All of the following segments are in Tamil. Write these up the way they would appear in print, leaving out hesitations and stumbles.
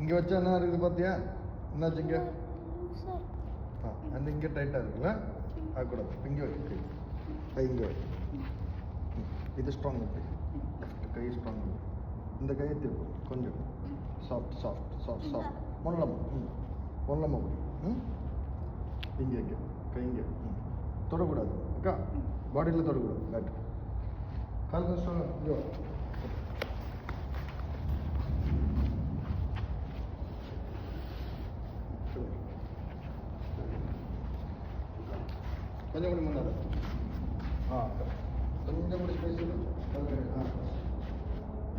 இங்கே வச்சா என்ன இருக்குது பார்த்தியா? என்னாச்சு இங்கே? அந்த இங்கே டைட்டாக இருக்குல்ல, ஆகக்கூடாது. இங்கே வை கை, கை இங்கே வை. இது ஸ்ட்ராங் கை, லெஃப்ட் கை ஸ்ட்ராங். இந்த கையை திருப்பு கொஞ்சம். Soft soft soft soft. மொல்லமா மொல்லமா போய் இங்கே வைக்க கை இங்கே. தொடக்கூடாது அக்கா, பாடியில் தொடக்கூடாது. பேட் கால் கொஞ்சம் ஸ்ட்ராங். இங்கே கொஞ்சம் கூட முன்னாடி. கொஞ்சம் கூட ஸ்பேஸ்.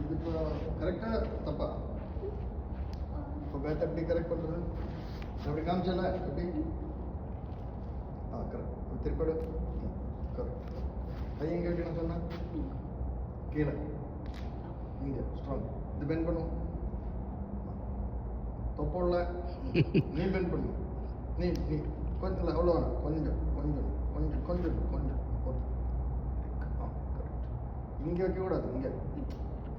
இது இப்போ கரெக்டாக தப்பா? இப்போ பேட் எப்படி கரெக்ட் பண்ணுறது? எப்படி காமிச்சல எப்படி? கரெக்ட். திருப்படு. கரெக்ட். கை எங்கே வைக்கணும் சொன்னா? கீழே இங்கே ஸ்ட்ராங். இது பெண்ட் பண்ணும். தொப்போடல நீ பெண்ட் பண்ணு. நீ நீ கொஞ்சம் இல்லை, அவ்வளோ வேணாம். கொஞ்சம் கொஞ்சம் கொஞ்சம் கொஞ்சம் கொஞ்சம் கரெக்ட். இங்கே வைக்கக்கூடாது. இங்கே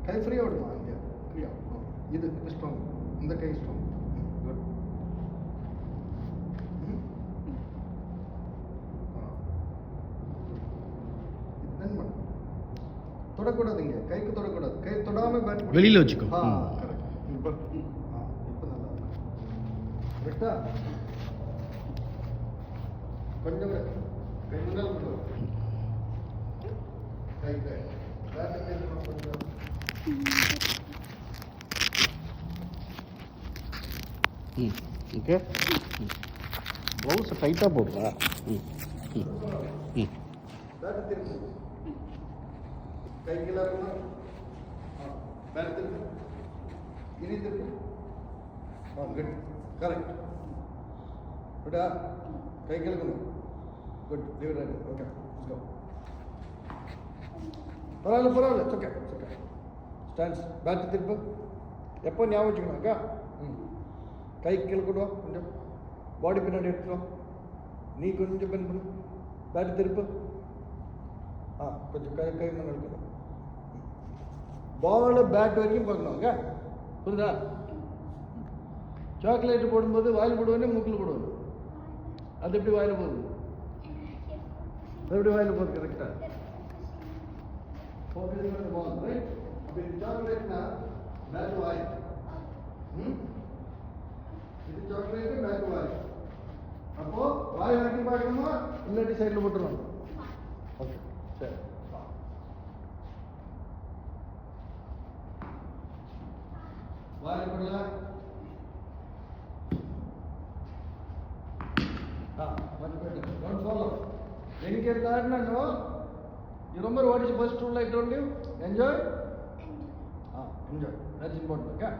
கை ஃப்ரீயாக விடுமா? இங்கே ஃப்ரீயாக. இது ஸ்ட்ராங். இந்த கை ஸ்ட்ராங். குட். இது பெண்ட் பண்ணு. தொடக்கூடாது. இங்கே கைக்கு தொடக்கூடாது. கை தொடாமல் பேட் வெளியில் வச்சுக்கோ. கரெக்ட். இப்போ இப்போ நல்லா கரெக்டா? கொஞ்சம் கை முன்னால் பண்ணுவோம். கை கை பேட்டை கொஞ்சம் ஓகே. ப்ளவுஸை டைட்டாக போடுறா. பேட்டை திருப்பு. கை கீழே இருக்கணும். பேட்டை திருப்பு. இனி திருப்பு. குட். கரெக்ட். குட்டா கை கிழக்கணும். Good. Leave right. Okay, let's go. பரவாயில்ல பரவாயில்ல. Okay okay. ஸ்டாண்ட்ஸ். பேட் திருப்பு. எப்போ ஞாபகம் வச்சுக்கணும் அக்கா. கை கீழே கொண்டு வா. கொஞ்சம் பாடி பின்னாடி எடுத்துருவா. நீ கொஞ்சம் பெண்ட் பண்ணு. பேட் திருப்பு. கொஞ்சம் கை கை முன்னாடி இருக்கணும். பால் பேட் வரைக்கும் பார்க்கணும் அக்கா. புரியுதா? சாக்லேட் போடும்போது வாயில் போடுவேன்னு மூக்கில் போடுவேன். அது எப்படி வாயில் போகுது? அது எப்படி வாயில் போகுது? கரெக்டா? சாக்லேட்னா பேக் வாய். இது சாக்லேட் பேக் வாய். அப்போ வாய் வரைக்கும் பார்க்கணுமா இல்லாட்டி சைடில் போட்டுருவாங்க? ஓகே சரி. வாயில் போடலாம். much better. Don't follow. Any care gardener, no? You remember what is the first rule I told you? Enjoy? Enjoy. That's important, okay?